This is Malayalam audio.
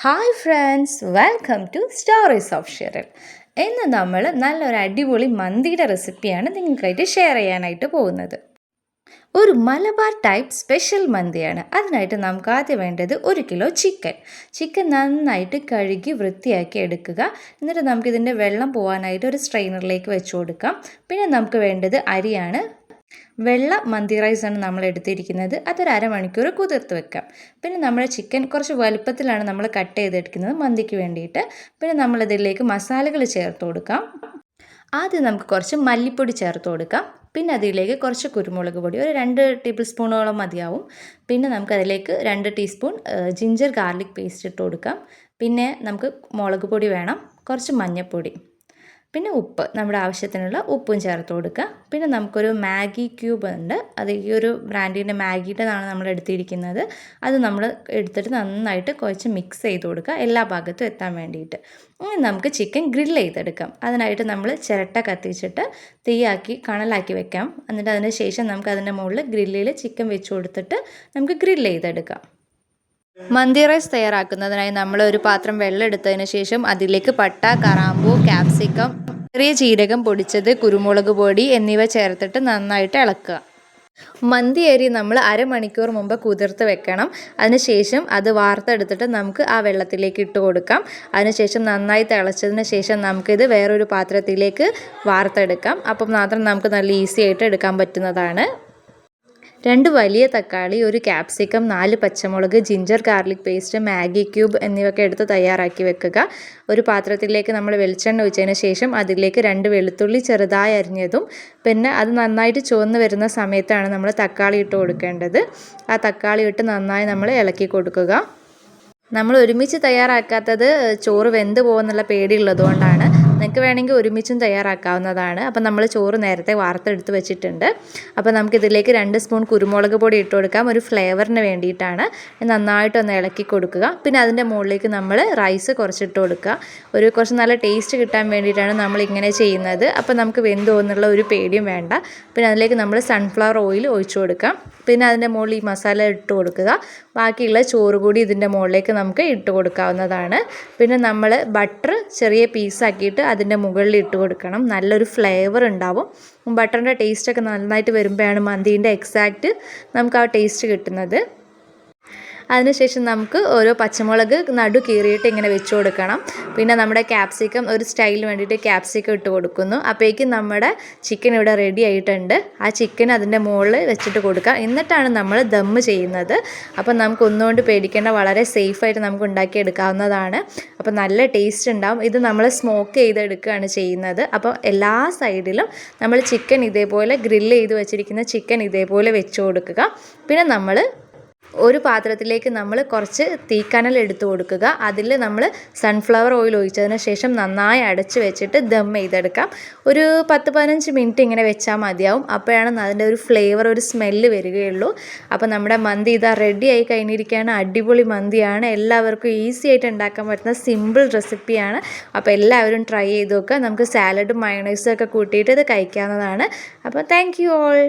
Hi friends, welcome to stories of Sheril. ഇന്ന് നമ്മൾ നല്ലൊരു അടിപൊളി മന്തിയുടെ റെസിപ്പിയാണ് നിങ്ങൾക്കായിട്ട് ഷെയർ ചെയ്യാനായിട്ട് പോകുന്നത്. ഒരു മലബാർ ടൈപ്പ് സ്പെഷ്യൽ മന്തിയാണ്. അതിനായിട്ട് നമുക്ക് ആദ്യം വേണ്ടത് 1 കിലോ ചിക്കൻ നന്നായിട്ട് കഴുകി വൃത്തിയാക്കി എടുക്കുക. എന്നിട്ട് നമുക്കിതിൻ്റെ വെള്ളം പോകാനായിട്ട് ഒരു സ്ട്രെയിനറിലേക്ക് വെച്ച് കൊടുക്കാം. പിന്നെ നമുക്ക് വേണ്ടത് അരിയാണ്. വെള്ള മന്തി റൈസാണ് നമ്മൾ എടുത്തിരിക്കുന്നത്. അതൊരു അരമണിക്കൂർ കുതിർത്ത് വെക്കാം. പിന്നെ നമ്മുടെ ചിക്കൻ കുറച്ച് വലുപ്പത്തിലാണ് നമ്മൾ കട്ട് ചെയ്തെടുക്കുന്നത് മന്തിക്ക് വേണ്ടിയിട്ട്. പിന്നെ നമ്മളിതിലേക്ക് മസാലകൾ ചേർത്ത് കൊടുക്കാം. ആദ്യം നമുക്ക് കുറച്ച് മല്ലിപ്പൊടി ചേർത്ത് കൊടുക്കാം. പിന്നെ അതിലേക്ക് കുറച്ച് കുരുമുളക് പൊടി, ഒരു 2 ടേബിൾ സ്പൂണോളം മതിയാവും. പിന്നെ നമുക്കതിലേക്ക് 2 ടീസ്പൂൺ ജിഞ്ചർ ഗാർലിക് പേസ്റ്റ് ഇട്ട് കൊടുക്കാം. പിന്നെ നമുക്ക് മുളക് പൊടി വേണം, കുറച്ച് മഞ്ഞൾപ്പൊടി, പിന്നെ ഉപ്പ്, നമ്മുടെ ആവശ്യത്തിനുള്ള ഉപ്പും ചേർത്ത് കൊടുക്കുക. പിന്നെ നമുക്കൊരു മാഗി ക്യൂബ് ഉണ്ട്. അത് ഈ ഒരു ബ്രാൻഡിൻ്റെ മാഗിയുടേതാണ് നമ്മൾ എടുത്തിരിക്കുന്നത്. അത് നമ്മൾ എടുത്തിട്ട് നന്നായിട്ട് കുറച്ച് മിക്സ് ചെയ്ത് കൊടുക്കുക, എല്ലാ ഭാഗത്തും എത്താൻ വേണ്ടിയിട്ട്. ഇനി നമുക്ക് ചിക്കൻ ഗ്രില്ല് ചെയ്തെടുക്കാം. അതിനായിട്ട് നമ്മൾ ചിരട്ട കത്തിച്ചിട്ട് തീയാക്കി കണലാക്കി വെക്കാം. എന്നിട്ട് അതിന് ശേഷം നമുക്ക് അതിൻ്റെ മുകളിൽ ഗ്രില്ലിൽ ചിക്കൻ വെച്ച് കൊടുത്തിട്ട് നമുക്ക് ഗ്രില്ല് ചെയ്തെടുക്കാം. മന്തി റൈസ് തയ്യാറാക്കുന്നതിനായി നമ്മൾ ഒരു പാത്രം വെള്ളം എടുത്തതിന് ശേഷം അതിലേക്ക് പട്ട, കറാമ്പൂ, ക്യാപ്സിക്കം, ചെറിയ ജീരകം പൊടിച്ചത്, കുരുമുളക് പൊടി എന്നിവ ചേർത്തിട്ട് നന്നായിട്ട് ഇളക്കുക. മന്തി അരി നമ്മൾ അരമണിക്കൂർ മുമ്പ് കുതിർത്ത് വെക്കണം. അതിനുശേഷം അത് വാർത്തെടുത്തിട്ട് നമുക്ക് ആ വെള്ളത്തിലേക്ക് ഇട്ട് കൊടുക്കാം. അതിനുശേഷം നന്നായി തിളച്ചതിന് ശേഷം നമുക്കിത് വേറൊരു പാത്രത്തിലേക്ക് വാർത്തെടുക്കാം. അപ്പം മാത്രം നമുക്ക് നല്ല ഈസി ആയിട്ട് എടുക്കാൻ പറ്റുന്നതാണ്. 2 വലിയ തക്കാളി, 1 ക്യാപ്സിക്കം, 4 പച്ചമുളക്, ginger garlic paste, Maggi cube എന്നിവയൊക്കെ എടുത്ത് തയ്യാറാക്കി വെക്കുക. ഒരു പാത്രത്തിലേക്ക് നമ്മൾ വെളിച്ചെണ്ണ ഒഴിച്ചതിന് ശേഷം അതിലേക്ക് 2 വെളുത്തുള്ളി ചെറുതായി അരിഞ്ഞതും, പിന്നെ അത് നന്നായിട്ട് ചുവന്ന് വരുന്ന സമയത്താണ് നമ്മൾ തക്കാളി ഇട്ട് കൊടുക്കേണ്ടത്. ആ തക്കാളി ഇട്ട് നന്നായി നമ്മൾ ഇളക്കി കൊടുക്കുക. നമ്മൾ ഒരുമിച്ച് തയ്യാറാക്കാത്തത് ചോറ് വെന്ത് പോകുന്നുള്ള പേടിയുള്ളതുകൊണ്ടാണ്. നിങ്ങൾക്ക് വേണമെങ്കിൽ ഒരുമിച്ചും തയ്യാറാക്കാവുന്നതാണ്. അപ്പം നമ്മൾ ചോറ് നേരത്തെ വാർത്തെടുത്ത് വെച്ചിട്ടുണ്ട്. അപ്പോൾ നമുക്കിതിലേക്ക് 2 സ്പൂൺ കുരുമുളക് പൊടി ഇട്ട് കൊടുക്കാം, ഒരു ഫ്ലേവറിന് വേണ്ടിയിട്ടാണ്. നന്നായിട്ടൊന്ന് ഇളക്കി കൊടുക്കുക. പിന്നെ അതിൻ്റെ മുകളിലേക്ക് നമ്മൾ റൈസ് കുറച്ചിട്ട് കൊടുക്കുക. കുറച്ച് നല്ല ടേസ്റ്റ് കിട്ടാൻ വേണ്ടിയിട്ടാണ് നമ്മൾ ഇങ്ങനെ ചെയ്യുന്നത്. അപ്പോൾ നമുക്ക് വെന്ത് പോകുന്നുള്ള ഒരു പേടിയും വേണ്ട. പിന്നെ അതിലേക്ക് നമ്മൾ സൺഫ്ലവർ ഓയിൽ ഒഴിച്ചു കൊടുക്കാം. പിന്നെ അതിൻ്റെ മുകളിൽ ഈ മസാല ഇട്ട് കൊടുക്കുക. ബാക്കിയുള്ള ചോറ് കൂടി ഇതിൻ്റെ മുകളിലേക്ക് നമുക്ക് ഇട്ട് കൊടുക്കാവുന്നതാണ്. പിന്നെ നമ്മൾ ബട്ടർ ചെറിയ പീസാക്കിയിട്ട് അതിൻ്റെ മുകളിൽ ഇട്ട് കൊടുക്കണം. നല്ലൊരു ഫ്ലേവർ ഉണ്ടാവും. ബട്ടറിൻ്റെ ടേസ്റ്റൊക്കെ നന്നായിട്ട് വരുമ്പോഴാണ് മന്തീൻ്റെ എക്സാക്റ്റ് നമുക്ക് ആ ടേസ്റ്റ് കിട്ടുന്നത്. അതിനുശേഷം നമുക്ക് ഓരോ പച്ചമുളക് നടു കീറിയിട്ട് ഇങ്ങനെ വെച്ച് കൊടുക്കണം. പിന്നെ നമ്മുടെ ക്യാപ്സിക്കം ഒരു സ്റ്റൈലിന് വേണ്ടിയിട്ട് ക്യാപ്സിക്കം ഇട്ട് കൊടുക്കുന്നു. അപ്പോഴേക്കും നമ്മുടെ ചിക്കൻ ഇവിടെ റെഡി ആയിട്ടുണ്ട്. ആ ചിക്കൻ അതിൻ്റെ മുകളിൽ വെച്ചിട്ട് കൊടുക്കുക. എന്നിട്ടാണ് നമ്മൾ ദം ചെയ്യുന്നത്. അപ്പം നമുക്ക് ഒന്നുകൊണ്ട് പേടിക്കേണ്ട, വളരെ സേഫായിട്ട് നമുക്ക് ഉണ്ടാക്കിയെടുക്കാവുന്നതാണ്. അപ്പോൾ നല്ല ടേസ്റ്റ് ഉണ്ടാവും. ഇത് നമ്മൾ സ്മോക്ക് ചെയ്തെടുക്കുകയാണ് ചെയ്യുന്നത്. അപ്പോൾ എല്ലാ സൈഡിലും നമ്മൾ ചിക്കൻ ഇതേപോലെ ഗ്രില്ല് ചെയ്ത് വെച്ചിരിക്കുന്ന ചിക്കൻ ഇതേപോലെ വെച്ച് കൊടുക്കുക. പിന്നെ നമ്മൾ ഒരു പാത്രത്തിലേക്ക് നമ്മൾ കുറച്ച് തീക്കനൽ എടുത്ത് കൊടുക്കുക. അതിൽ നമ്മൾ സൺഫ്ലവർ ഓയിൽ ഒഴിച്ചതിന് ശേഷം നന്നായി അടച്ച് വെച്ചിട്ട് ദം ചെയ്തെടുക്കാം. ഒരു 10-15 മിനിറ്റ് ഇങ്ങനെ വെച്ചാൽ മതിയാവും. അപ്പോഴാണ് അതിൻ്റെ ഒരു ഫ്ലേവർ, ഒരു സ്മെല്ല് വരികയുള്ളൂ. അപ്പോൾ നമ്മുടെ മന്തി ഇതാ റെഡി ആയി കഴിഞ്ഞിരിക്കുകയാണ്. അടിപൊളി മന്തിയാണ്. എല്ലാവർക്കും ഈസി ആയിട്ട് ഉണ്ടാക്കാൻ പറ്റുന്ന സിമ്പിൾ റെസിപ്പിയാണ്. അപ്പോൾ എല്ലാവരും ട്രൈ ചെയ്ത് നോക്കുക. നമുക്ക് സാലഡും മയോണൈസും ഒക്കെ കൂട്ടിയിട്ട് ഇത് കഴിക്കാവുന്നതാണ്. അപ്പോൾ താങ്ക് യു ഓൾ.